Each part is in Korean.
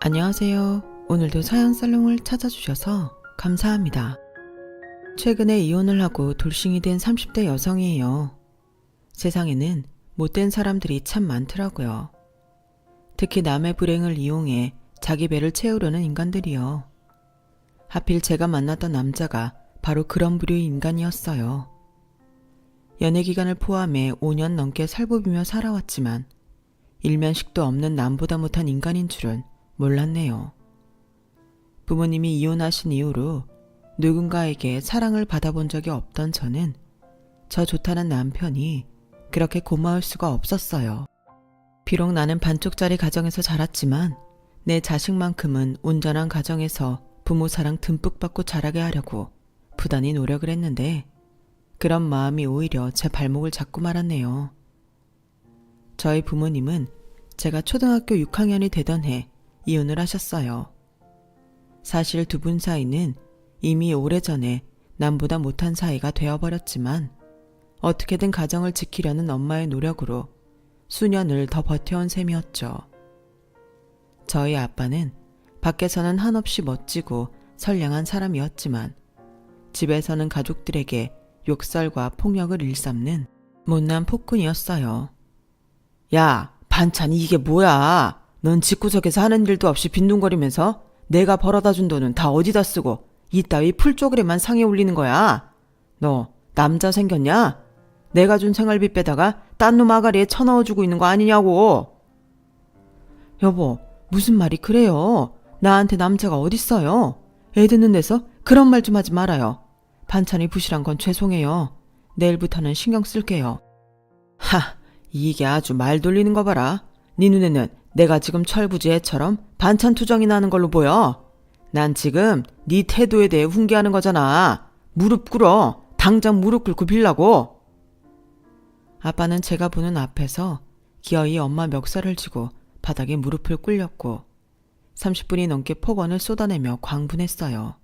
안녕하세요. 오늘도 사연살롱을 찾아주셔서 감사합니다. 최근에 이혼을 하고 돌싱이 된 30대 여성이에요. 세상에는 못된 사람들이 참 많더라고요. 특히 남의 불행을 이용해 자기 배를 채우려는 인간들이요. 하필 제가 만났던 남자가 바로 그런 부류의 인간이었어요. 연애 기간을 포함해 5년 넘게 살보비며 살아왔지만 일면식도 없는 남보다 못한 인간인 줄은 몰랐네요. 부모님이 이혼하신 이후로 누군가에게 사랑을 받아본 적이 없던 저는 저 좋다는 남편이 그렇게 고마울 수가 없었어요. 비록 나는 반쪽짜리 가정에서 자랐지만 내 자식만큼은 온전한 가정에서 부모 사랑 듬뿍 받고 자라게 하려고 부단히 노력을 했는데 그런 마음이 오히려 제 발목을 잡고 말았네요. 저희 부모님은 제가 초등학교 6학년이 되던 해 이혼을 하셨어요. 사실 두 분 사이는 이미 오래전에 남보다 못한 사이가 되어버렸지만 어떻게든 가정을 지키려는 엄마의 노력으로 수년을 더 버텨온 셈이었죠. 저희 아빠는 밖에서는 한없이 멋지고 선량한 사람이었지만 집에서는 가족들에게 욕설과 폭력을 일삼는 못난 폭군이었어요. 야, 반찬이 이게 뭐야? 넌 집구석에서 하는 일도 없이 빈둥거리면서 내가 벌어다 준 돈은 다 어디다 쓰고 이따위 풀쪼그리만 상에 올리는 거야. 너 남자 생겼냐? 내가 준 생활비 빼다가 딴 놈 아가리에 쳐넣어주고 있는 거 아니냐고. 여보, 무슨 말이 그래요? 나한테 남자가 어딨어요? 애 듣는 데서 그런 말 좀 하지 말아요. 반찬이 부실한 건 죄송해요. 내일부터는 신경 쓸게요. 하, 이게 아주 말 돌리는 거 봐라. 네 눈에는 내가 지금 철부지 애처럼 반찬 투정이 나는 걸로 보여. 난 지금 네 태도에 대해 훈계하는 거잖아. 무릎 꿇어. 당장 무릎 꿇고 빌라고. 아빠는 제가 보는 앞에서 기어이 엄마 멱살을 쥐고 바닥에 무릎을 꿇렸고 30분이 넘게 폭언을 쏟아내며 광분했어요.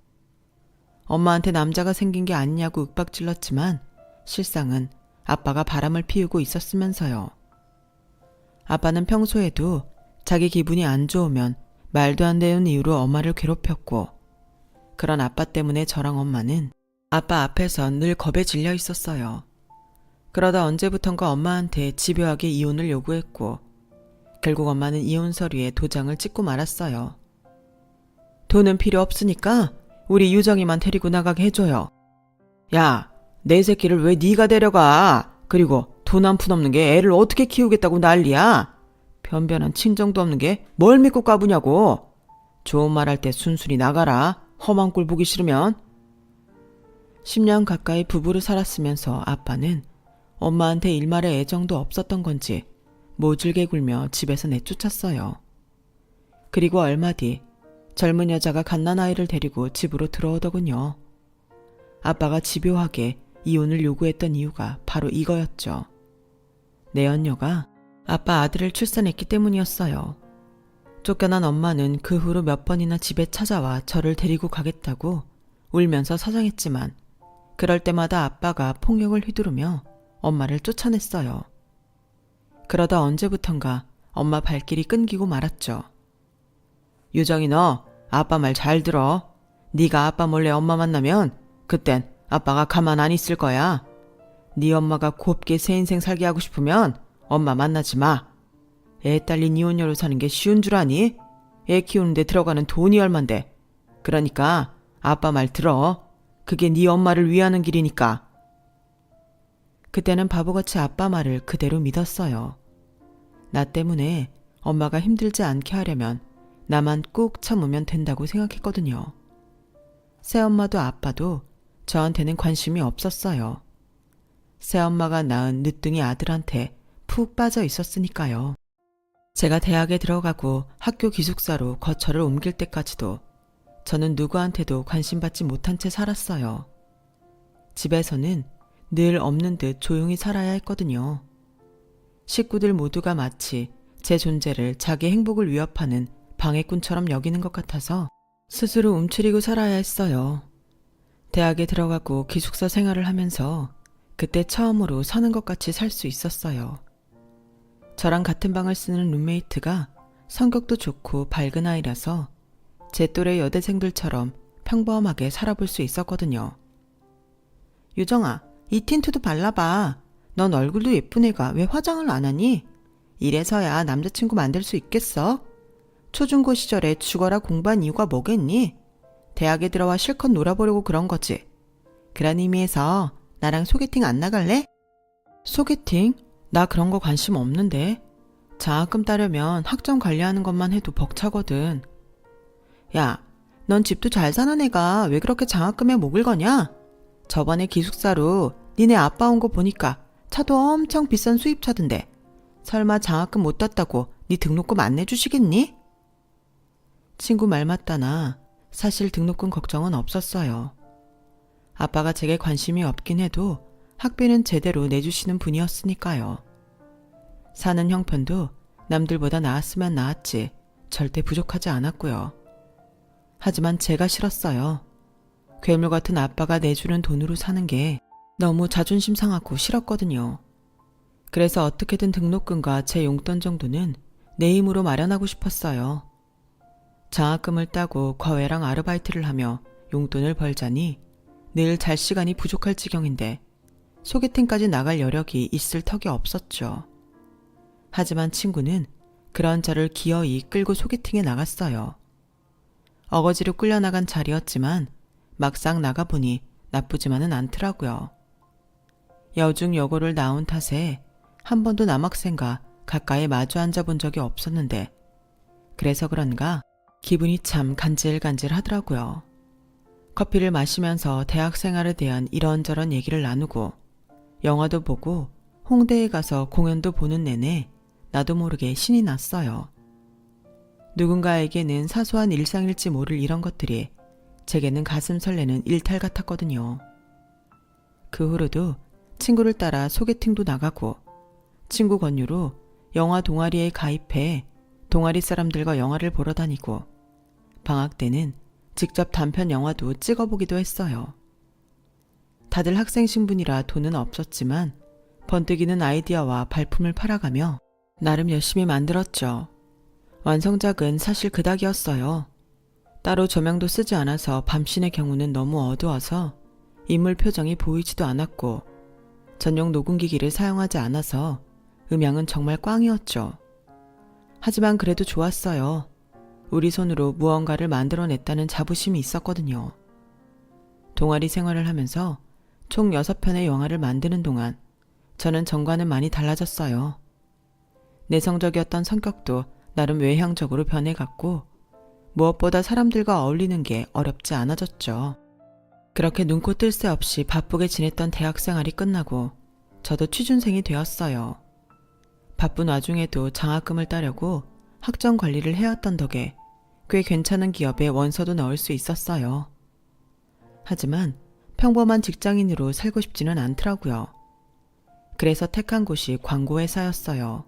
엄마한테 남자가 생긴 게 아니냐고 윽박질렀지만 실상은 아빠가 바람을 피우고 있었으면서요. 아빠는 평소에도 자기 기분이 안 좋으면 말도 안 되는 이유로 엄마를 괴롭혔고 그런 아빠 때문에 저랑 엄마는 아빠 앞에선 늘 겁에 질려 있었어요. 그러다 언제부턴가 엄마한테 집요하게 이혼을 요구했고 결국 엄마는 이혼 서류에 도장을 찍고 말았어요. 돈은 필요 없으니까 우리 유정이만 데리고 나가게 해줘요. 야, 내 새끼를 왜 네가 데려가? 그리고 돈 한 푼 없는 게 애를 어떻게 키우겠다고 난리야? 변변한 친정도 없는 게 뭘 믿고 까부냐고. 좋은 말 할 때 순순히 나가라. 험한 꼴 보기 싫으면. 10년 가까이 부부로 살았으면서 아빠는 엄마한테 일말의 애정도 없었던 건지 모질게 굴며 집에서 내쫓았어요. 그리고 얼마 뒤 젊은 여자가 갓난아이를 데리고 집으로 들어오더군요. 아빠가 집요하게 이혼을 요구했던 이유가 바로 이거였죠. 내연녀가 아빠 아들을 출산했기 때문이었어요. 쫓겨난 엄마는 그 후로 몇 번이나 집에 찾아와 저를 데리고 가겠다고 울면서 사정했지만 그럴 때마다 아빠가 폭력을 휘두르며 엄마를 쫓아냈어요. 그러다 언제부턴가 엄마 발길이 끊기고 말았죠. 유정이 너 아빠 말 잘 들어. 네가 아빠 몰래 엄마 만나면 그땐 아빠가 가만 안 있을 거야. 네 엄마가 곱게 새 인생 살게 하고 싶으면 엄마 만나지 마. 애 딸린 이혼녀로 사는 게 쉬운 줄 아니? 애 키우는데 들어가는 돈이 얼만데. 그러니까 아빠 말 들어. 그게 네 엄마를 위하는 길이니까. 그때는 바보같이 아빠 말을 그대로 믿었어요. 나 때문에 엄마가 힘들지 않게 하려면 나만 꾹 참으면 된다고 생각했거든요. 새엄마도 아빠도 저한테는 관심이 없었어요. 새엄마가 낳은 늦둥이 아들한테 푹 빠져 있었으니까요. 제가 대학에 들어가고 학교 기숙사로 거처를 옮길 때까지도 저는 누구한테도 관심받지 못한 채 살았어요. 집에서는 늘 없는 듯 조용히 살아야 했거든요. 식구들 모두가 마치 제 존재를 자기 행복을 위협하는 방해꾼처럼 여기는 것 같아서 스스로 움츠리고 살아야 했어요. 대학에 들어가고 기숙사 생활을 하면서 그때 처음으로 사는 것 같이 살 수 있었어요. 저랑 같은 방을 쓰는 룸메이트가 성격도 좋고 밝은 아이라서 제 또래 여대생들처럼 평범하게 살아볼 수 있었거든요. 유정아, 이 틴트도 발라봐. 넌 얼굴도 예쁜 애가 왜 화장을 안 하니? 이래서야 남자친구 만들 수 있겠어? 초중고 시절에 죽어라 공부한 이유가 뭐겠니? 대학에 들어와 실컷 놀아보려고 그런 거지. 그런 의미에서 나랑 소개팅 안 나갈래? 소개팅? 나 그런 거 관심 없는데. 장학금 따려면 학점 관리하는 것만 해도 벅차거든. 야, 넌 집도 잘 사는 애가 왜 그렇게 장학금에 목을 거냐? 저번에 기숙사로 니네 아빠 온 거 보니까 차도 엄청 비싼 수입차던데 설마 장학금 못 땄다고 니 등록금 안 내주시겠니? 친구 말 맞다나 사실 등록금 걱정은 없었어요. 아빠가 제게 관심이 없긴 해도 학비는 제대로 내주시는 분이었으니까요. 사는 형편도 남들보다 나았으면 나았지 절대 부족하지 않았고요. 하지만 제가 싫었어요. 괴물 같은 아빠가 내주는 돈으로 사는 게 너무 자존심 상하고 싫었거든요. 그래서 어떻게든 등록금과 제 용돈 정도는 내 힘으로 마련하고 싶었어요. 장학금을 따고 과외랑 아르바이트를 하며 용돈을 벌자니 늘 잘 시간이 부족할 지경인데 소개팅까지 나갈 여력이 있을 턱이 없었죠. 하지만 친구는 그런 저를 기어이 끌고 소개팅에 나갔어요. 어거지로 끌려나간 자리였지만 막상 나가보니 나쁘지만은 않더라고요. 여중 여고를 나온 탓에 한 번도 남학생과 가까이 마주 앉아본 적이 없었는데 그래서 그런가 기분이 참 간질간질 하더라고요. 커피를 마시면서 대학 생활에 대한 이런저런 얘기를 나누고 영화도 보고 홍대에 가서 공연도 보는 내내 나도 모르게 신이 났어요. 누군가에게는 사소한 일상일지 모를 이런 것들이 제게는 가슴 설레는 일탈 같았거든요. 그 후로도 친구를 따라 소개팅도 나가고 친구 권유로 영화 동아리에 가입해 동아리 사람들과 영화를 보러 다니고 방학 때는 직접 단편 영화도 찍어보기도 했어요. 다들 학생 신분이라 돈은 없었지만 번뜩이는 아이디어와 발품을 팔아가며 나름 열심히 만들었죠. 완성작은 사실 그닥이었어요. 따로 조명도 쓰지 않아서 밤신의 경우는 너무 어두워서 인물 표정이 보이지도 않았고 전용 녹음기기를 사용하지 않아서 음향은 정말 꽝이었죠. 하지만 그래도 좋았어요. 우리 손으로 무언가를 만들어냈다는 자부심이 있었거든요. 동아리 생활을 하면서 총 6편의 영화를 만드는 동안 저는 전과는 많이 달라졌어요. 내성적이었던 성격도 나름 외향적으로 변해갔고 무엇보다 사람들과 어울리는 게 어렵지 않아졌죠. 그렇게 눈코 뜰 새 없이 바쁘게 지냈던 대학생활이 끝나고 저도 취준생이 되었어요. 바쁜 와중에도 장학금을 따려고 학점 관리를 해왔던 덕에 꽤 괜찮은 기업에 원서도 넣을 수 있었어요. 하지만 평범한 직장인으로 살고 싶지는 않더라고요. 그래서 택한 곳이 광고회사였어요.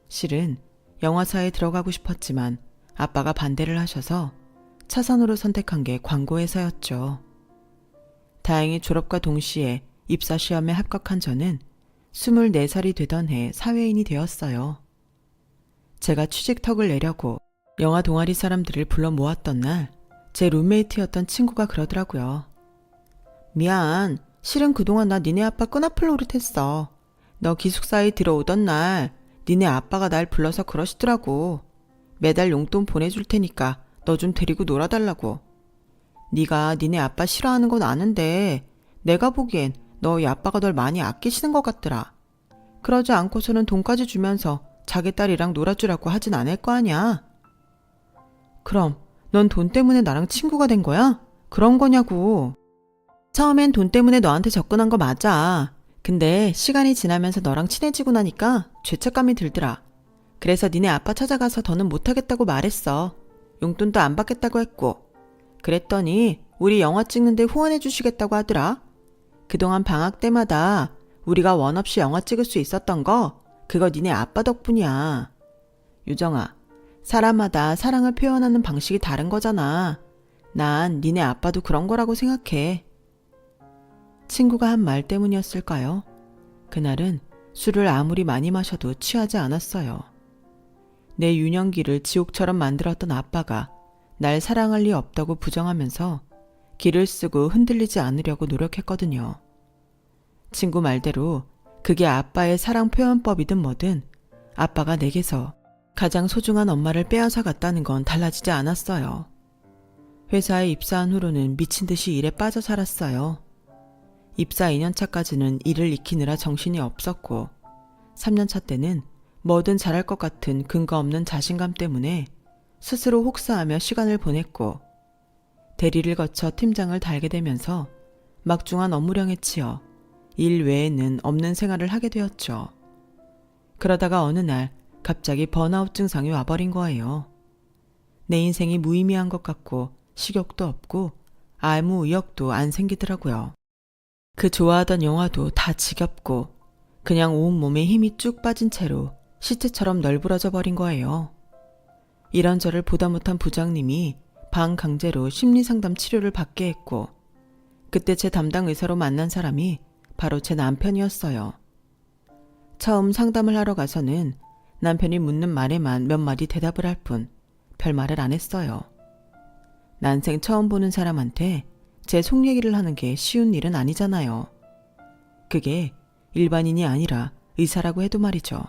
실은 영화사에 들어가고 싶었지만 아빠가 반대를 하셔서 차선으로 선택한 게 광고회사였죠. 다행히 졸업과 동시에 입사시험에 합격한 저는 24살이 되던 해 사회인이 되었어요. 제가 취직턱을 내려고 영화 동아리 사람들을 불러 모았던 날 제 룸메이트였던 친구가 그러더라고요. 미안, 실은 그동안 나 니네 아빠 끈아플 노릇했어. 너 기숙사에 들어오던 날 니네 아빠가 날 불러서 그러시더라고. 매달 용돈 보내줄 테니까 너 좀 데리고 놀아달라고. 네가 니네 아빠 싫어하는 건 아는데 내가 보기엔 너희 아빠가 널 많이 아끼시는 것 같더라. 그러지 않고서는 돈까지 주면서 자기 딸이랑 놀아주라고 하진 않을 거 아냐. 그럼 넌 돈 때문에 나랑 친구가 된 거야? 그런 거냐고. 처음엔 돈 때문에 너한테 접근한 거 맞아. 근데 시간이 지나면서 너랑 친해지고 나니까 죄책감이 들더라. 그래서 니네 아빠 찾아가서 더는 못하겠다고 말했어. 용돈도 안 받겠다고 했고. 그랬더니 우리 영화 찍는데 후원해 주시겠다고 하더라. 그동안 방학 때마다 우리가 원 없이 영화 찍을 수 있었던 거 그거 니네 아빠 덕분이야. 유정아, 사람마다 사랑을 표현하는 방식이 다른 거잖아. 난 니네 아빠도 그런 거라고 생각해. 친구가 한 말 때문이었을까요? 그날은 술을 아무리 많이 마셔도 취하지 않았어요. 내 유년기를 지옥처럼 만들었던 아빠가 날 사랑할 리 없다고 부정하면서 기를 쓰고 흔들리지 않으려고 노력했거든요. 친구 말대로 그게 아빠의 사랑 표현법이든 뭐든 아빠가 내게서 가장 소중한 엄마를 빼앗아 갔다는 건 달라지지 않았어요. 회사에 입사한 후로는 미친 듯이 일에 빠져 살았어요. 입사 2년차까지는 일을 익히느라 정신이 없었고 3년차 때는 뭐든 잘할 것 같은 근거 없는 자신감 때문에 스스로 혹사하며 시간을 보냈고 대리를 거쳐 팀장을 달게 되면서 막중한 업무량에 치여 일 외에는 없는 생활을 하게 되었죠. 그러다가 어느 날 갑자기 번아웃 증상이 와버린 거예요. 내 인생이 무의미한 것 같고 식욕도 없고 아무 의욕도 안 생기더라고요. 그 좋아하던 영화도 다 지겹고 그냥 온몸에 힘이 쭉 빠진 채로 시체처럼 널브러져 버린 거예요. 이런 저를 보다 못한 부장님이 반강제로 심리상담 치료를 받게 했고 그때 제 담당 의사로 만난 사람이 바로 제 남편이었어요. 처음 상담을 하러 가서는 남편이 묻는 말에만 몇 마디 대답을 할 뿐 별말을 안 했어요. 난생 처음 보는 사람한테 제 속 얘기를 하는 게 쉬운 일은 아니잖아요. 그게 일반인이 아니라 의사라고 해도 말이죠.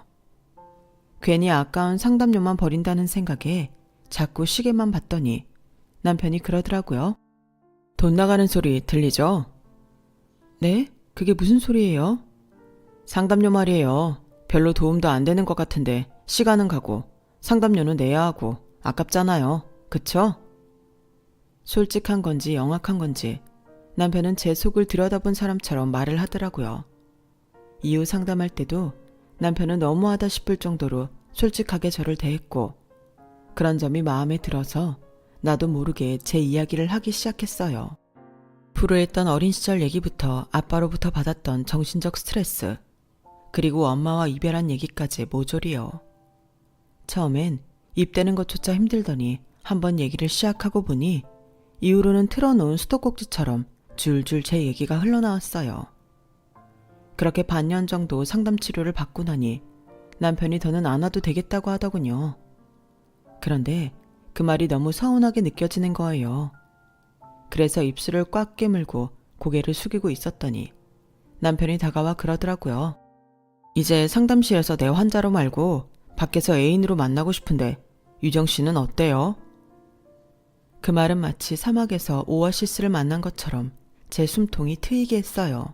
괜히 아까운 상담료만 버린다는 생각에 자꾸 시계만 봤더니 남편이 그러더라고요. 돈 나가는 소리 들리죠? 네? 그게 무슨 소리예요? 상담료 말이에요. 별로 도움도 안 되는 것 같은데 시간은 가고 상담료는 내야 하고 아깝잖아요. 그쵸? 솔직한 건지 영악한 건지 남편은 제 속을 들여다본 사람처럼 말을 하더라고요. 이후 상담할 때도 남편은 너무하다 싶을 정도로 솔직하게 저를 대했고 그런 점이 마음에 들어서 나도 모르게 제 이야기를 하기 시작했어요. 불우했던 어린 시절 얘기부터 아빠로부터 받았던 정신적 스트레스 그리고 엄마와 이별한 얘기까지 모조리요. 처음엔 입대는 것조차 힘들더니 한번 얘기를 시작하고 보니 이후로는 틀어놓은 수도꼭지처럼 줄줄 제 얘기가 흘러나왔어요. 그렇게 반년 정도 상담 치료를 받고 나니 남편이 더는 안 와도 되겠다고 하더군요. 그런데 그 말이 너무 서운하게 느껴지는 거예요. 그래서 입술을 꽉 깨물고 고개를 숙이고 있었더니 남편이 다가와 그러더라고요. 이제 상담실에서 내 환자로 말고 밖에서 애인으로 만나고 싶은데 유정 씨는 어때요? 그 말은 마치 사막에서 오아시스를 만난 것처럼 제 숨통이 트이게 했어요.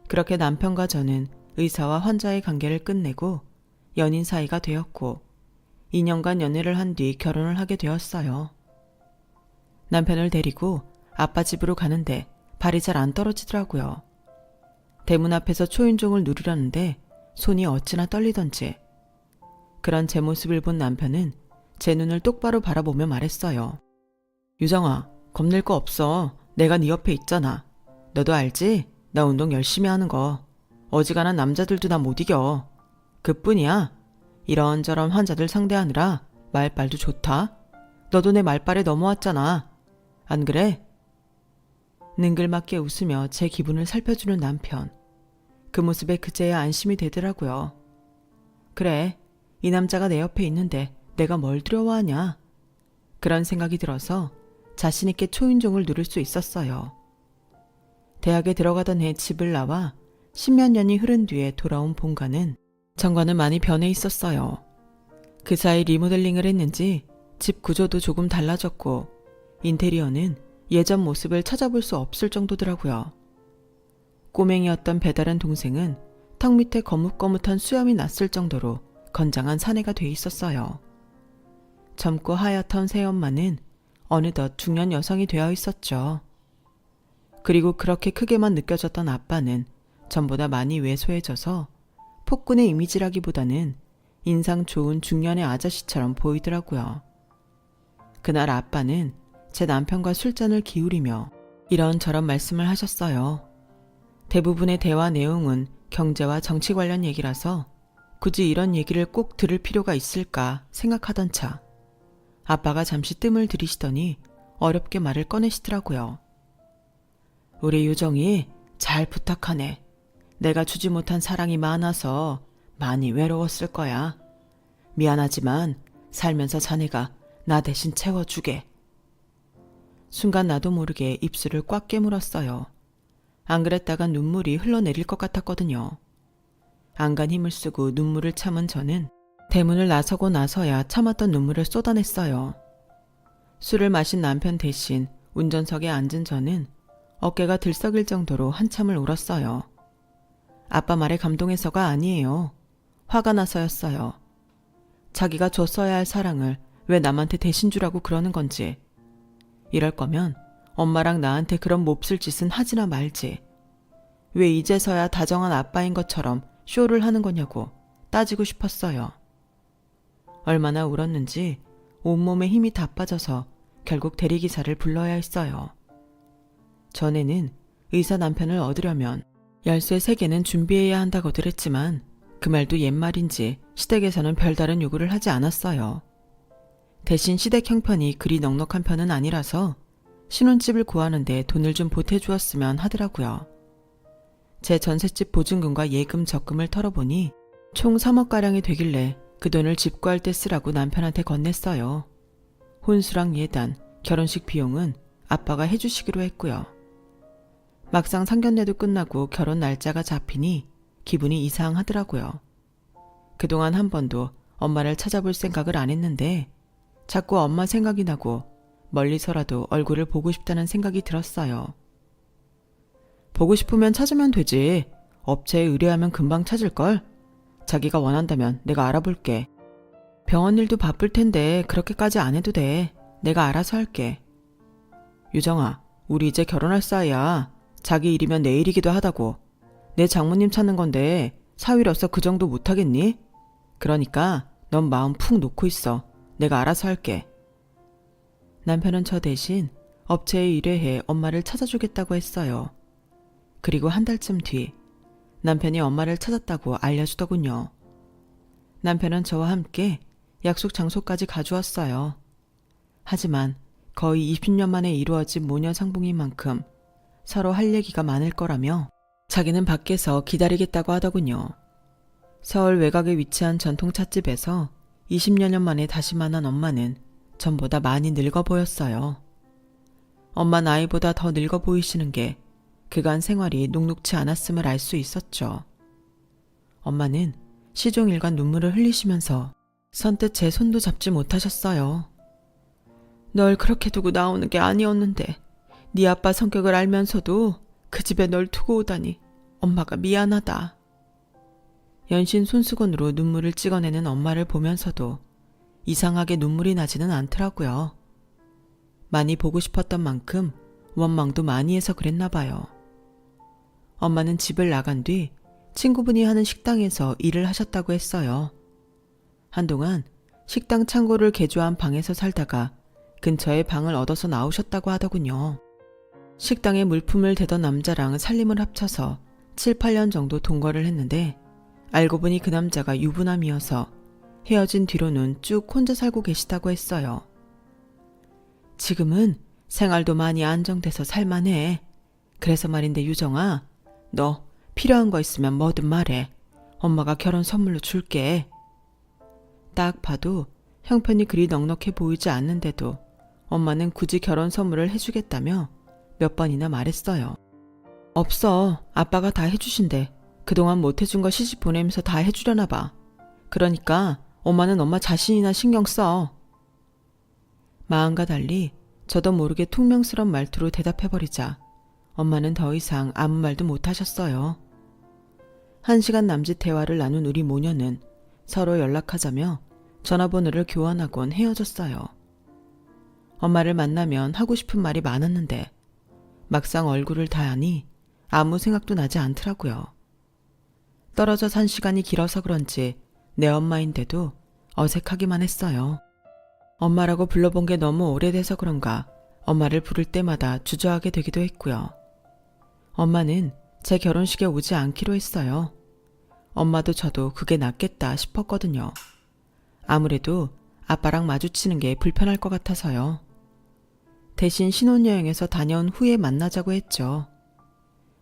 그렇게 남편과 저는 의사와 환자의 관계를 끝내고 연인 사이가 되었고 2년간 연애를 한 뒤 결혼을 하게 되었어요. 남편을 데리고 아빠 집으로 가는데 발이 잘 안 떨어지더라고요. 대문 앞에서 초인종을 누르려는데 손이 어찌나 떨리던지. 그런 제 모습을 본 남편은 제 눈을 똑바로 바라보며 말했어요. 유정아, 겁낼 거 없어. 내가 네 옆에 있잖아. 너도 알지? 나 운동 열심히 하는 거. 어지간한 남자들도 나 못 이겨. 그뿐이야. 이런저런 환자들 상대하느라 말빨도 좋다. 너도 내 말빨에 넘어왔잖아. 안 그래? 능글맞게 웃으며 제 기분을 살펴주는 남편. 그 모습에 그제야 안심이 되더라고요. 그래, 이 남자가 내 옆에 있는데 내가 뭘 두려워하냐. 그런 생각이 들어서 자신있게 초인종을 누를 수 있었어요. 대학에 들어가던 해 집을 나와 10몇 년이 흐른 뒤에 돌아온 본가는 전과는 많이 변해 있었어요. 그 사이 리모델링을 했는지 집 구조도 조금 달라졌고 인테리어는 예전 모습을 찾아볼 수 없을 정도더라고요. 꼬맹이였던 배다른 동생은 턱 밑에 거뭇거뭇한 수염이 났을 정도로 건장한 사내가 돼 있었어요. 젊고 하얗던 새엄마는 어느덧 중년 여성이 되어 있었죠. 그리고 그렇게 크게만 느껴졌던 아빠는 전보다 많이 왜소해져서 폭군의 이미지라기보다는 인상 좋은 중년의 아저씨처럼 보이더라고요. 그날 아빠는 제 남편과 술잔을 기울이며 이런저런 말씀을 하셨어요. 대부분의 대화 내용은 경제와 정치 관련 얘기라서 굳이 이런 얘기를 꼭 들을 필요가 있을까 생각하던 차 아빠가 잠시 뜸을 들이시더니 어렵게 말을 꺼내시더라고요. 우리 유정이 잘 부탁하네. 내가 주지 못한 사랑이 많아서 많이 외로웠을 거야. 미안하지만 살면서 자네가 나 대신 채워주게. 순간 나도 모르게 입술을 꽉 깨물었어요. 안 그랬다간 눈물이 흘러내릴 것 같았거든요. 안간 힘을 쓰고 눈물을 참은 저는 대문을 나서고 나서야 참았던 눈물을 쏟아냈어요. 술을 마신 남편 대신 운전석에 앉은 저는 어깨가 들썩일 정도로 한참을 울었어요. 아빠 말에 감동해서가 아니에요. 화가 나서였어요. 자기가 줬어야 할 사랑을 왜 남한테 대신 주라고 그러는 건지. 이럴 거면 엄마랑 나한테 그런 몹쓸 짓은 하지나 말지. 왜 이제서야 다정한 아빠인 것처럼 쇼를 하는 거냐고 따지고 싶었어요. 얼마나 울었는지 온몸에 힘이 다 빠져서 결국 대리기사를 불러야 했어요. 전에는 의사 남편을 얻으려면 열쇠 3개는 준비해야 한다고들 했지만 그 말도 옛말인지 시댁에서는 별다른 요구를 하지 않았어요. 대신 시댁 형편이 그리 넉넉한 편은 아니라서 신혼집을 구하는데 돈을 좀 보태주었으면 하더라고요. 제 전셋집 보증금과 예금 적금을 털어보니 총 3억가량이 되길래 그 돈을 집 구할 때 쓰라고 남편한테 건넸어요. 혼수랑 예단, 결혼식 비용은 아빠가 해주시기로 했고요. 막상 상견례도 끝나고 결혼 날짜가 잡히니 기분이 이상하더라고요. 그동안 한 번도 엄마를 찾아볼 생각을 안 했는데 자꾸 엄마 생각이 나고 멀리서라도 얼굴을 보고 싶다는 생각이 들었어요. 보고 싶으면 찾으면 되지. 업체에 의뢰하면 금방 찾을걸? 자기가 원한다면 내가 알아볼게. 병원 일도 바쁠 텐데 그렇게까지 안 해도 돼. 내가 알아서 할게. 유정아, 우리 이제 결혼할 사이야. 자기 일이면 내 일이기도 하다고. 내 장모님 찾는 건데 사위로서 그 정도 못하겠니? 그러니까 넌 마음 푹 놓고 있어. 내가 알아서 할게. 남편은 저 대신 업체에 의뢰해 엄마를 찾아주겠다고 했어요. 그리고 한 달쯤 뒤 남편이 엄마를 찾았다고 알려주더군요. 남편은 저와 함께 약속 장소까지 가주었어요. 하지만 거의 20년 만에 이루어진 모녀 상봉인 만큼 서로 할 얘기가 많을 거라며 자기는 밖에서 기다리겠다고 하더군요. 서울 외곽에 위치한 전통 찻집에서 20여 년 만에 다시 만난 엄마는 전보다 많이 늙어 보였어요. 엄마 나이보다 더 늙어 보이시는 게 그간 생활이 녹록지 않았음을 알 수 있었죠. 엄마는 시종일관 눈물을 흘리시면서 선뜻 제 손도 잡지 못하셨어요. 널 그렇게 두고 나오는 게 아니었는데 네 아빠 성격을 알면서도 그 집에 널 두고 오다니 엄마가 미안하다. 연신 손수건으로 눈물을 찍어내는 엄마를 보면서도 이상하게 눈물이 나지는 않더라고요. 많이 보고 싶었던 만큼 원망도 많이 해서 그랬나 봐요. 엄마는 집을 나간 뒤 친구분이 하는 식당에서 일을 하셨다고 했어요. 한동안 식당 창고를 개조한 방에서 살다가 근처에 방을 얻어서 나오셨다고 하더군요. 식당에 물품을 대던 남자랑 살림을 합쳐서 7, 8년 정도 동거를 했는데 알고 보니 그 남자가 유부남이어서 헤어진 뒤로는 쭉 혼자 살고 계시다고 했어요. 지금은 생활도 많이 안정돼서 살만해. 그래서 말인데 유정아, 너 필요한 거 있으면 뭐든 말해. 엄마가 결혼 선물로 줄게. 딱 봐도 형편이 그리 넉넉해 보이지 않는데도 엄마는 굳이 결혼 선물을 해주겠다며 몇 번이나 말했어요. 없어. 아빠가 다 해주신대. 그동안 못 해준 거 시집 보내면서 다 해주려나 봐. 그러니까 엄마는 엄마 자신이나 신경 써. 마음과 달리 저도 모르게 퉁명스런 말투로 대답해버리자 엄마는 더 이상 아무 말도 못하셨어요. 1시간 남짓 대화를 나눈 우리 모녀는 서로 연락하자며 전화번호를 교환하곤 헤어졌어요. 엄마를 만나면 하고 싶은 말이 많았는데 막상 얼굴을 다하니 아무 생각도 나지 않더라고요. 떨어져 산 시간이 길어서 그런지 내 엄마인데도 어색하기만 했어요. 엄마라고 불러본 게 너무 오래돼서 그런가 엄마를 부를 때마다 주저하게 되기도 했고요. 엄마는 제 결혼식에 오지 않기로 했어요. 엄마도 저도 그게 낫겠다 싶었거든요. 아무래도 아빠랑 마주치는 게 불편할 것 같아서요. 대신 신혼여행에서 다녀온 후에 만나자고 했죠.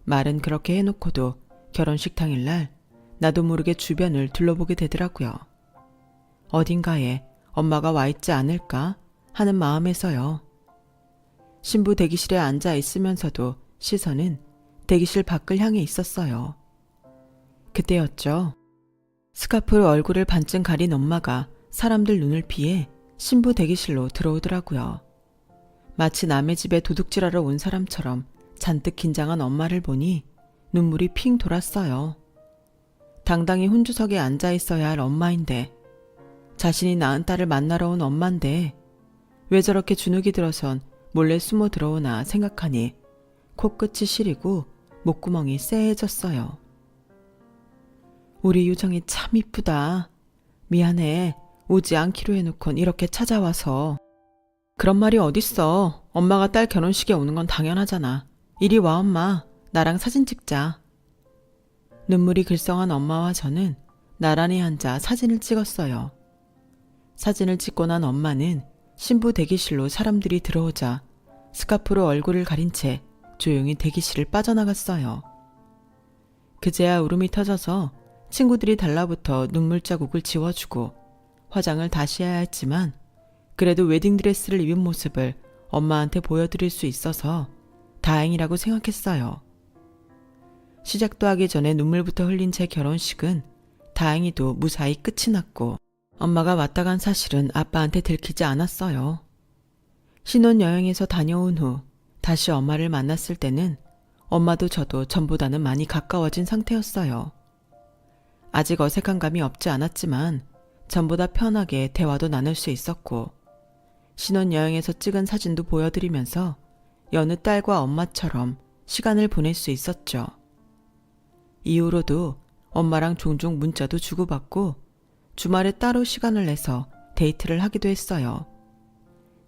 말은 그렇게 해놓고도 결혼식 당일날 나도 모르게 주변을 둘러보게 되더라고요. 어딘가에 엄마가 와 있지 않을까 하는 마음에서요. 신부 대기실에 앉아 있으면서도 시선은 대기실 밖을 향해 있었어요. 그때였죠. 스카프로 얼굴을 반쯤 가린 엄마가 사람들 눈을 피해 신부 대기실로 들어오더라고요. 마치 남의 집에 도둑질하러 온 사람처럼 잔뜩 긴장한 엄마를 보니 눈물이 핑 돌았어요. 당당히 혼주석에 앉아 있어야 할 엄마인데, 자신이 낳은 딸을 만나러 온 엄마인데 왜 저렇게 주눅이 들어선 몰래 숨어 들어오나 생각하니 코끝이 시리고 목구멍이 쎄해졌어요. 우리 유정이 참 이쁘다. 미안해. 오지 않기로 해놓곤 이렇게 찾아와서. 그런 말이 어딨어. 엄마가 딸 결혼식에 오는 건 당연하잖아. 이리 와 엄마. 나랑 사진 찍자. 눈물이 글썽한 엄마와 저는 나란히 앉아 사진을 찍었어요. 사진을 찍고 난 엄마는 신부 대기실로 사람들이 들어오자 스카프로 얼굴을 가린 채 조용히 대기실을 빠져나갔어요. 그제야 울음이 터져서 친구들이 달라붙어 눈물 자국을 지워주고 화장을 다시 해야 했지만 그래도 웨딩드레스를 입은 모습을 엄마한테 보여드릴 수 있어서 다행이라고 생각했어요. 시작도 하기 전에 눈물부터 흘린 제 결혼식은 다행히도 무사히 끝이 났고 엄마가 왔다 간 사실은 아빠한테 들키지 않았어요. 신혼여행에서 다녀온 후 다시 엄마를 만났을 때는 엄마도 저도 전보다는 많이 가까워진 상태였어요. 아직 어색한 감이 없지 않았지만 전보다 편하게 대화도 나눌 수 있었고 신혼여행에서 찍은 사진도 보여드리면서 여느 딸과 엄마처럼 시간을 보낼 수 있었죠. 이후로도 엄마랑 종종 문자도 주고받고 주말에 따로 시간을 내서 데이트를 하기도 했어요.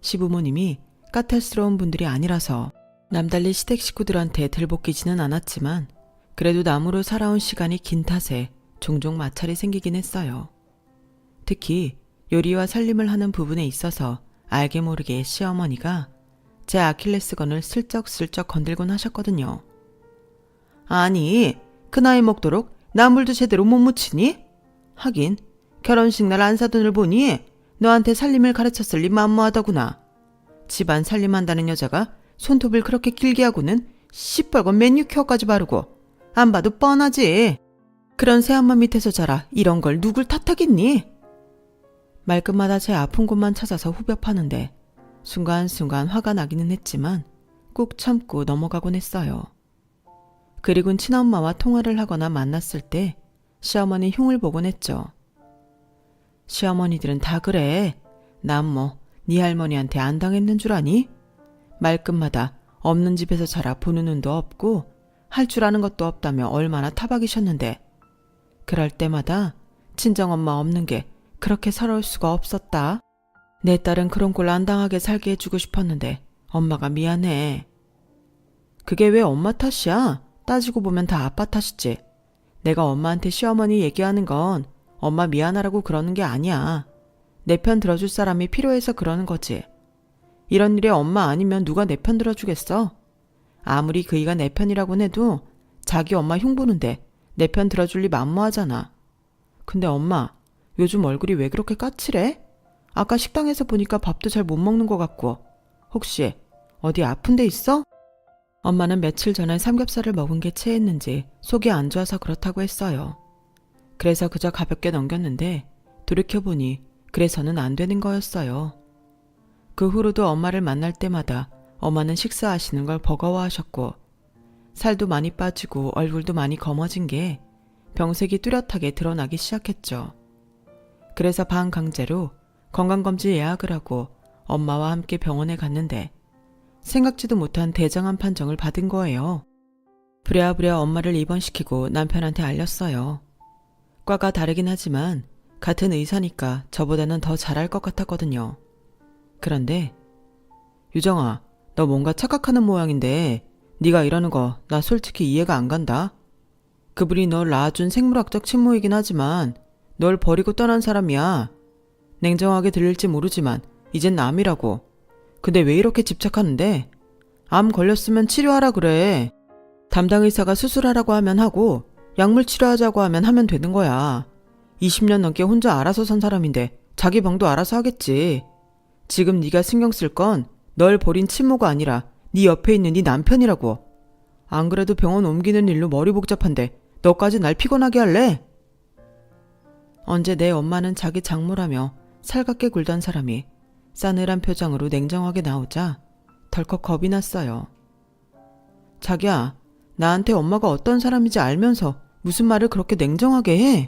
시부모님이 까탈스러운 분들이 아니라서 남달리 시댁 식구들한테 들볶이지는 않았지만 그래도 남으로 살아온 시간이 긴 탓에 종종 마찰이 생기긴 했어요. 특히 요리와 살림을 하는 부분에 있어서 알게 모르게 시어머니가 제 아킬레스건을 슬쩍슬쩍 건들곤 하셨거든요. 아니, 그 나이 먹도록 나물도 제대로 못 무치니? 하긴 결혼식 날 안 사돈을 보니 너한테 살림을 가르쳤을 리 만무하더구나. 집안 살림한다는 여자가 손톱을 그렇게 길게 하고는 시뻘건 매니큐어까지 바르고 안 봐도 뻔하지. 그런 새엄마 밑에서 자라 이런 걸 누굴 탓하겠니? 말끝마다 제 아픈 곳만 찾아서 후벼 파는데 순간순간 화가 나기는 했지만 꾹 참고 넘어가곤 했어요. 그리곤 친엄마와 통화를 하거나 만났을 때 시어머니 흉을 보곤 했죠. 시어머니들은 다 그래. 난 뭐 네 할머니한테 안 당했는 줄 아니? 말끝마다 없는 집에서 자라 보는 눈도 없고 할 줄 아는 것도 없다며 얼마나 타박이셨는데 그럴 때마다 친정엄마 없는 게 그렇게 서러울 수가 없었다. 내 딸은 그런 꼴 안 당하게 살게 해주고 싶었는데 엄마가 미안해. 그게 왜 엄마 탓이야? 따지고 보면 다 아빠 탓이지. 내가 엄마한테 시어머니 얘기하는 건 엄마 미안하라고 그러는 게 아니야. 내 편 들어줄 사람이 필요해서 그러는 거지. 이런 일에 엄마 아니면 누가 내 편 들어주겠어? 아무리 그이가 내 편이라고는 해도 자기 엄마 흉보는데 내 편 들어줄 리 만무하잖아. 근데 엄마, 요즘 얼굴이 왜 그렇게 까칠해? 아까 식당에서 보니까 밥도 잘 못 먹는 것 같고 혹시 어디 아픈 데 있어? 엄마는 며칠 전에 삼겹살을 먹은 게 체했는지 속이 안 좋아서 그렇다고 했어요. 그래서 그저 가볍게 넘겼는데 돌이켜보니 그래서는 안 되는 거였어요. 그 후로도 엄마를 만날 때마다 엄마는 식사하시는 걸 버거워하셨고 살도 많이 빠지고 얼굴도 많이 검어진 게 병색이 뚜렷하게 드러나기 시작했죠. 그래서 반강제로 건강검진 예약을 하고 엄마와 함께 병원에 갔는데 생각지도 못한 대장암 판정을 받은 거예요. 부랴부랴 엄마를 입원시키고 남편한테 알렸어요. 과가 다르긴 하지만 같은 의사니까 저보다는 더 잘할 것 같았거든요. 그런데 유정아, 너 뭔가 착각하는 모양인데 네가 이러는 거 나 솔직히 이해가 안 간다. 그분이 널 낳아준 생물학적 친모이긴 하지만 널 버리고 떠난 사람이야. 냉정하게 들릴지 모르지만 이젠 암이라고. 근데 왜 이렇게 집착하는데? 암 걸렸으면 치료하라 그래. 담당 의사가 수술하라고 하면 하고 약물 치료하자고 하면 되는 거야. 20년 넘게 혼자 알아서 산 사람인데 자기 병도 알아서 하겠지. 지금 네가 신경 쓸 건 널 버린 친모가 아니라 네 옆에 있는 네 남편이라고. 안 그래도 병원 옮기는 일로 머리 복잡한데 너까지 날 피곤하게 할래? 언제 내 엄마는 자기 장모라며 살갑게 굴던 사람이 싸늘한 표정으로 냉정하게 나오자 덜컥 겁이 났어요. 자기야, 나한테 엄마가 어떤 사람인지 알면서 무슨 말을 그렇게 냉정하게 해?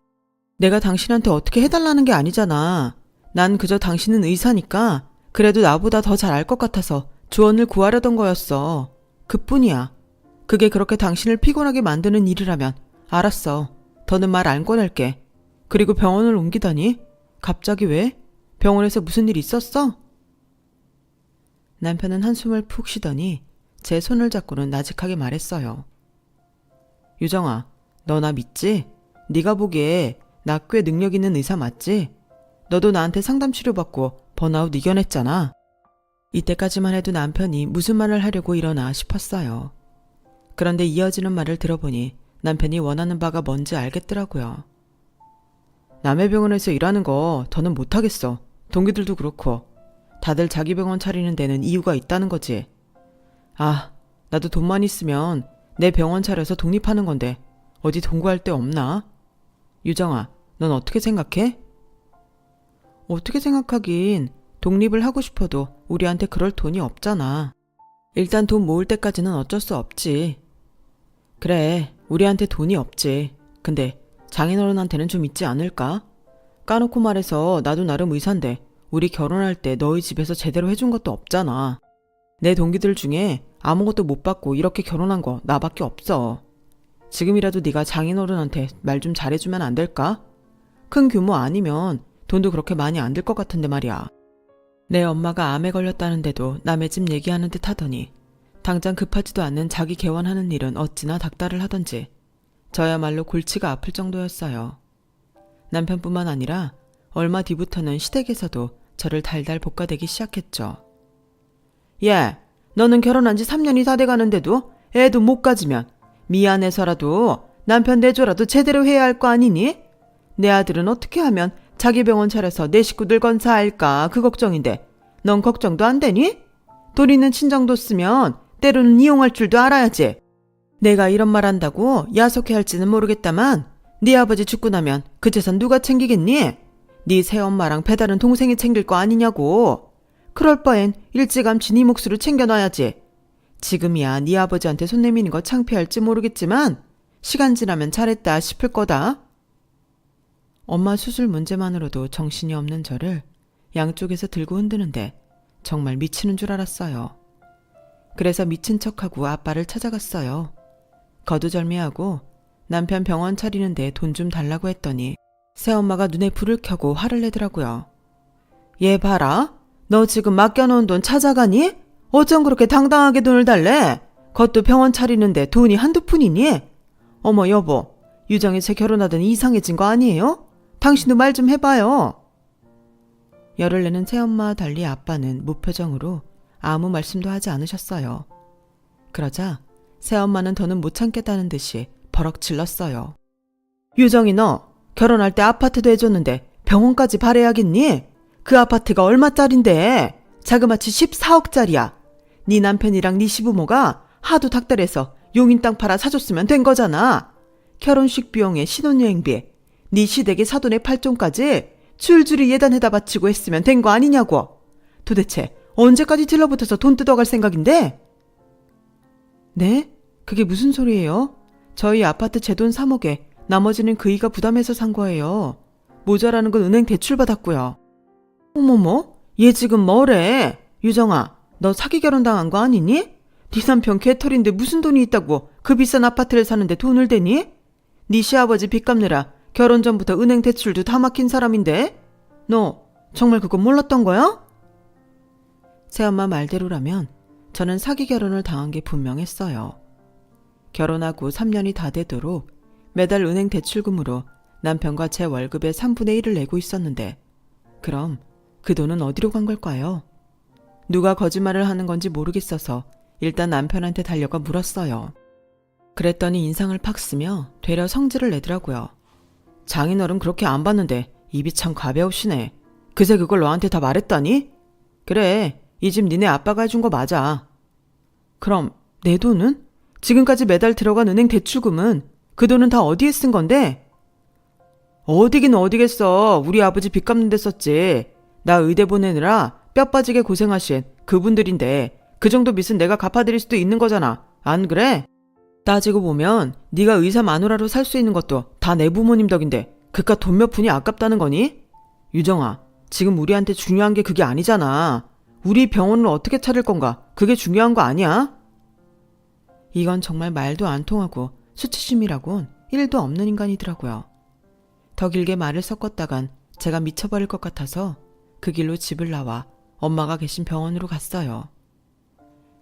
내가 당신한테 어떻게 해달라는 게 아니잖아. 난 그저 당신은 의사니까 그래도 나보다 더 잘 알 것 같아서 조언을 구하려던 거였어. 그뿐이야. 그게 그렇게 당신을 피곤하게 만드는 일이라면 알았어. 더는 말 안 꺼낼게. 그리고 병원을 옮기다니? 갑자기 왜? 병원에서 무슨 일 있었어? 남편은 한숨을 푹 쉬더니 제 손을 잡고는 나직하게 말했어요. 유정아, 너 나 믿지? 네가 보기에 나 꽤 능력 있는 의사 맞지? 너도 나한테 상담 치료받고 번아웃 이겨냈잖아. 이때까지만 해도 남편이 무슨 말을 하려고 이러나 싶었어요. 그런데 이어지는 말을 들어보니 남편이 원하는 바가 뭔지 알겠더라고요. 남의 병원에서 일하는 거 더는 못하겠어. 동기들도 그렇고. 다들 자기 병원 차리는 데는 이유가 있다는 거지. 아, 나도 돈만 있으면 내 병원 차려서 독립하는 건데 어디 동거할 데 없나? 유정아, 넌 어떻게 생각해? 어떻게 생각하긴 독립을 하고 싶어도 우리한테 그럴 돈이 없잖아. 일단 돈 모을 때까지는 어쩔 수 없지. 그래, 우리한테 돈이 없지. 근데 장인어른한테는 좀 있지 않을까? 까놓고 말해서 나도 나름 의사인데 우리 결혼할 때 너희 집에서 제대로 해준 것도 없잖아. 내 동기들 중에 아무것도 못 받고 이렇게 결혼한 거 나밖에 없어. 지금이라도 네가 장인어른한테 말 좀 잘해주면 안 될까? 큰 규모 아니면 돈도 그렇게 많이 안 들 것 같은데 말이야. 내 엄마가 암에 걸렸다는데도 남의 집 얘기하는 듯 하더니 당장 급하지도 않는 자기 개원하는 일은 어찌나 닥달을 하던지 저야말로 골치가 아플 정도였어요. 남편뿐만 아니라 얼마 뒤부터는 시댁에서도 저를 달달 볶아대기 시작했죠. 야, 너는 결혼한 지 3년이 다 돼가는데도 애도 못 가지면 미안해서라도 남편 내조라도 제대로 해야 할 거 아니니? 내 아들은 어떻게 하면 자기 병원 차려서 내 식구들 건사할까 그 걱정인데 넌 걱정도 안 되니? 돈 있는 친정도 쓰면 때로는 이용할 줄도 알아야지. 내가 이런 말 한다고 야속해 할지는 모르겠다만 네 아버지 죽고 나면 그 재산 누가 챙기겠니? 네 새엄마랑 배다른 동생이 챙길 거 아니냐고. 그럴 바엔 일찌감치 네 몫으로 챙겨놔야지. 지금이야 네 아버지한테 손 내미는 거 창피할지 모르겠지만 시간 지나면 잘했다 싶을 거다. 엄마 수술 문제만으로도 정신이 없는 저를 양쪽에서 들고 흔드는데 정말 미치는 줄 알았어요. 그래서 미친 척하고 아빠를 찾아갔어요. 거두절미하고 남편 병원 차리는데 돈 좀 달라고 했더니 새엄마가 눈에 불을 켜고 화를 내더라고요. 얘 봐라. 너 지금 맡겨놓은 돈 찾아가니? 어쩜 그렇게 당당하게 돈을 달래? 그것도 병원 차리는데 돈이 한두 푼이니? 어머 여보, 유정이 제 결혼하더니 이상해진 거 아니에요? 당신도 말 좀 해봐요. 열을 내는 새엄마와 달리 아빠는 무표정으로 아무 말씀도 하지 않으셨어요. 그러자 새엄마는 더는 못 참겠다는 듯이 버럭 질렀어요. 유정이 너 결혼할 때 아파트도 해줬는데 병원까지 바래야겠니? 그 아파트가 얼마짜린데? 자그마치 14억짜리야. 네 남편이랑 네 시부모가 하도 닥달해서 용인 땅 팔아 사줬으면 된 거잖아. 결혼식 비용에 신혼여행비, 네 시댁의 사돈의 팔종까지 줄줄이 예단해다 바치고 했으면 된 거 아니냐고. 도대체 언제까지 들러붙어서 돈 뜯어갈 생각인데? 네? 그게 무슨 소리예요? 저희 아파트 제 돈 3억에 나머지는 그이가 부담해서 산 거예요. 모자라는 건 은행 대출 받았고요. 어머머, 얘 지금 뭐래? 유정아, 너 사기 결혼당한 거 아니니? 네 남편 개털인데 무슨 돈이 있다고 그 비싼 아파트를 사는데 돈을 대니? 네 시아버지 빚 갚느라 결혼 전부터 은행 대출도 다 막힌 사람인데? 너 정말 그거 몰랐던 거야? 새엄마 말대로라면 저는 사기 결혼을 당한 게 분명했어요. 결혼하고 3년이 다 되도록 매달 은행 대출금으로 남편과 제 월급의 3분의 1을 내고 있었는데 그럼 그 돈은 어디로 간 걸까요? 누가 거짓말을 하는 건지 모르겠어서 일단 남편한테 달려가 물었어요. 그랬더니 인상을 팍 쓰며 되려 성질을 내더라고요. 장인어른 그렇게 안 봤는데 입이 참 가벼우시네. 그새 그걸 너한테 다 말했다니? 그래, 이 집 니네 아빠가 해준 거 맞아. 그럼 내 돈은? 지금까지 매달 들어간 은행 대출금은? 그 돈은 다 어디에 쓴 건데? 어디긴 어디겠어. 우리 아버지 빚 갚는 데 썼지. 나 의대 보내느라 뼈 빠지게 고생하신 그분들인데 그 정도 빚은 내가 갚아드릴 수도 있는 거잖아. 안 그래? 따지고 보면 네가 의사 마누라로 살 수 있는 것도 다 내 부모님 덕인데 그깟 돈 몇 푼이 아깝다는 거니? 유정아, 지금 우리한테 중요한 게 그게 아니잖아. 우리 병원을 어떻게 차릴 건가? 그게 중요한 거 아니야? 이건 정말 말도 안 통하고 수치심이라곤 1도 없는 인간이더라고요. 더 길게 말을 섞었다간 제가 미쳐버릴 것 같아서 그 길로 집을 나와 엄마가 계신 병원으로 갔어요.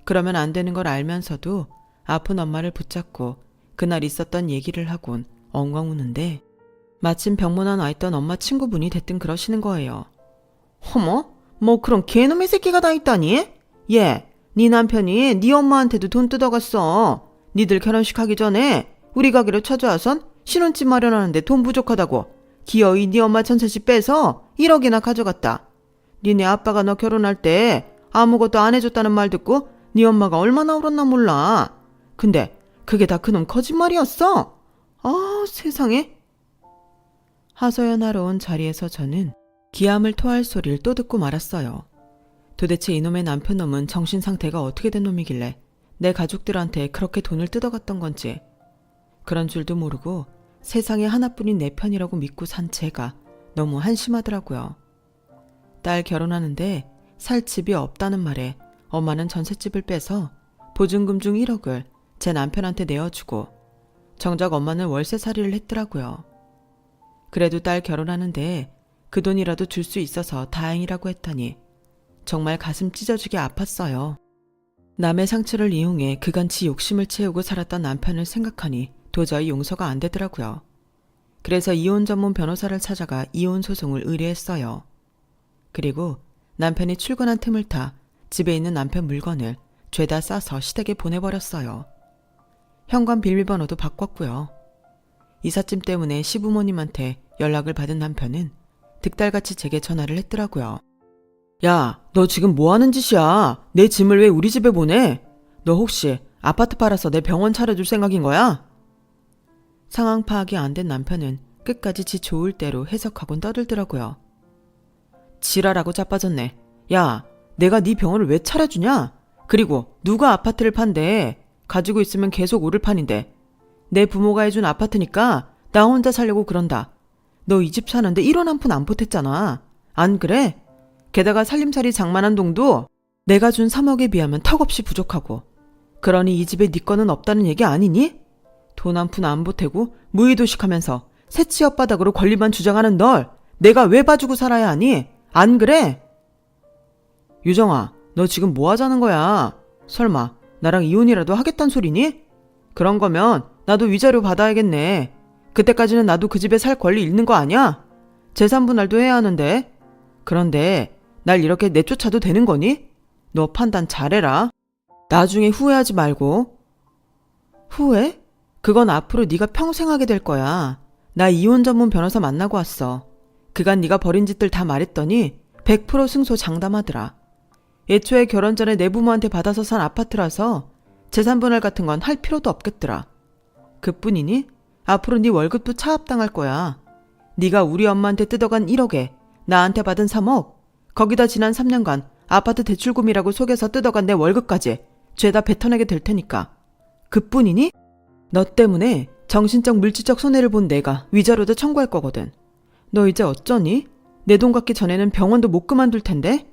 그러면 안 되는 걸 알면서도 아픈 엄마를 붙잡고 그날 있었던 얘기를 하곤 엉엉 우는데 마침 병문안 와 있던 엄마 친구분이 대뜸 그러시는 거예요. 어머? 뭐 그런 개놈의 새끼가 다 있다니? 얘, 네 남편이 네 엄마한테도 돈 뜯어갔어. 니들 결혼식 하기 전에 우리 가게로 찾아와선 신혼집 마련하는데 돈 부족하다고 기어이 네 엄마 전셋집 빼서 1억이나 가져갔다. 니네 아빠가 너 결혼할 때 아무것도 안 해줬다는 말 듣고 네 엄마가 얼마나 울었나 몰라. 근데 그게 다 그놈 거짓말이었어? 아, 세상에. 하소연하러 온 자리에서 저는 기함을 토할 소리를 또 듣고 말았어요. 도대체 이놈의 남편놈은 정신 상태가 어떻게 된 놈이길래 내 가족들한테 그렇게 돈을 뜯어갔던 건지. 그런 줄도 모르고 세상에 하나뿐인 내 편이라고 믿고 산 제가 너무 한심하더라고요. 딸 결혼하는데 살 집이 없다는 말에 엄마는 전셋집을 빼서 보증금 중 1억을 제 남편한테 내어주고 정작 엄마는 월세살이를 했더라고요. 그래도 딸 결혼하는데 그 돈이라도 줄 수 있어서 다행이라고 했더니 정말 가슴 찢어지게 아팠어요. 남의 상처를 이용해 그간 지 욕심을 채우고 살았던 남편을 생각하니 도저히 용서가 안 되더라고요. 그래서 이혼 전문 변호사를 찾아가 이혼 소송을 의뢰했어요. 그리고 남편이 출근한 틈을 타 집에 있는 남편 물건을 죄다 싸서 시댁에 보내버렸어요. 현관 비밀번호도 바꿨고요. 이삿짐 때문에 시부모님한테 연락을 받은 남편은 득달같이 제게 전화를 했더라고요. 야, 너 지금 뭐 하는 짓이야? 내 짐을 왜 우리 집에 보내? 너 혹시 아파트 팔아서 내 병원 차려줄 생각인 거야? 상황 파악이 안 된 남편은 끝까지 지 좋을 대로 해석하곤 떠들더라고요. 지랄하고 자빠졌네. 야, 내가 네 병원을 왜 차려주냐? 그리고 누가 아파트를 판대? 가지고 있으면 계속 오를 판인데. 내 부모가 해준 아파트니까 나 혼자 살려고 그런다. 너 이 집 사는데 1원 한 푼 안 보탰잖아. 안 그래? 게다가 살림살이 장만한 돈도 내가 준 3억에 비하면 턱없이 부족하고. 그러니 이 집에 네 거는 없다는 얘기 아니니? 돈 한 푼 안 보태고 무의도식하면서 새치 혓바닥으로 권리만 주장하는 널 내가 왜 봐주고 살아야 하니? 안 그래? 유정아, 너 지금 뭐 하자는 거야? 설마 나랑 이혼이라도 하겠단 소리니? 그런 거면 나도 위자료 받아야겠네. 그때까지는 나도 그 집에 살 권리 잃는 거 아니야? 재산 분할도 해야 하는데. 그런데 날 이렇게 내쫓아도 되는 거니? 너 판단 잘해라. 나중에 후회하지 말고. 후회? 그건 앞으로 네가 평생 하게 될 거야. 나 이혼 전문 변호사 만나고 왔어. 그간 네가 벌인 짓들 다 말했더니 100% 승소 장담하더라. 애초에 결혼 전에 내 부모한테 받아서 산 아파트라서 재산 분할 같은 건 할 필요도 없겠더라. 그뿐이니 앞으로 네 월급도 차압당할 거야. 네가 우리 엄마한테 뜯어간 1억에 나한테 받은 3억, 거기다 지난 3년간 아파트 대출금이라고 속여서 뜯어간 내 월급까지 죄다 뱉어내게 될 테니까. 그뿐이니? 너 때문에 정신적 물질적 손해를 본 내가 위자료도 청구할 거거든. 너 이제 어쩌니? 내 돈 갚기 전에는 병원도 못 그만둘 텐데?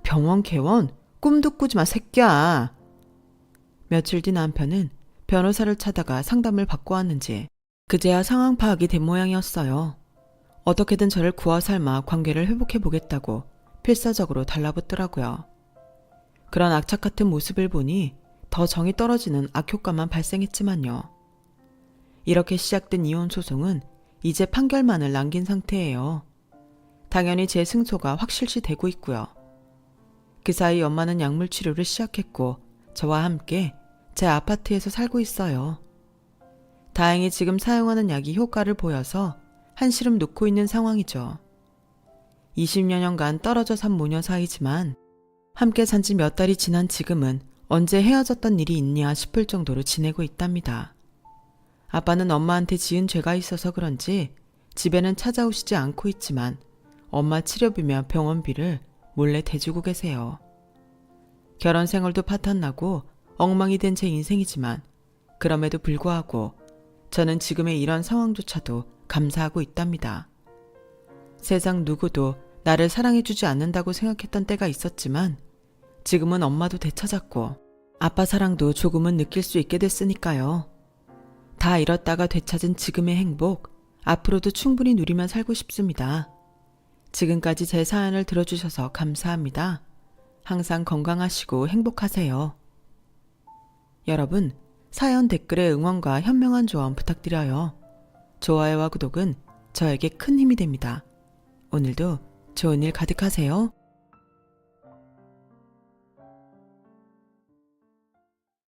병원 개원 꿈도 꾸지 마 새끼야. 며칠 뒤 남편은 변호사를 찾아가 상담을 받고 왔는지 그제야 상황 파악이 된 모양이었어요. 어떻게든 저를 구워 삶아 관계를 회복해보겠다고 필사적으로 달라붙더라고요. 그런 악착 같은 모습을 보니 더 정이 떨어지는 악효과만 발생했지만요. 이렇게 시작된 이혼 소송은 이제 판결만을 남긴 상태예요. 당연히 제 승소가 확실시 되고 있고요. 그 사이 엄마는 약물 치료를 시작했고 저와 함께 제 아파트에서 살고 있어요. 다행히 지금 사용하는 약이 효과를 보여서 한시름 놓고 있는 상황이죠. 20여 년간 떨어져 산 모녀 사이지만 함께 산 지 몇 달이 지난 지금은 언제 헤어졌던 일이 있냐 싶을 정도로 지내고 있답니다. 아빠는 엄마한테 지은 죄가 있어서 그런지 집에는 찾아오시지 않고 있지만 엄마 치료비며 병원비를 몰래 대주고 계세요. 결혼 생활도 파탄나고 엉망이 된 제 인생이지만 그럼에도 불구하고 저는 지금의 이런 상황조차도 감사하고 있답니다. 세상 누구도 나를 사랑해주지 않는다고 생각했던 때가 있었지만 지금은 엄마도 되찾았고 아빠 사랑도 조금은 느낄 수 있게 됐으니까요. 다 잃었다가 되찾은 지금의 행복, 앞으로도 충분히 누리며 살고 싶습니다. 지금까지 제 사연을 들어주셔서 감사합니다. 항상 건강하시고 행복하세요. 여러분, 사연 댓글에 응원과 현명한 조언 부탁드려요. 좋아요와 구독은 저에게 큰 힘이 됩니다. 오늘도 좋은 일 가득하세요.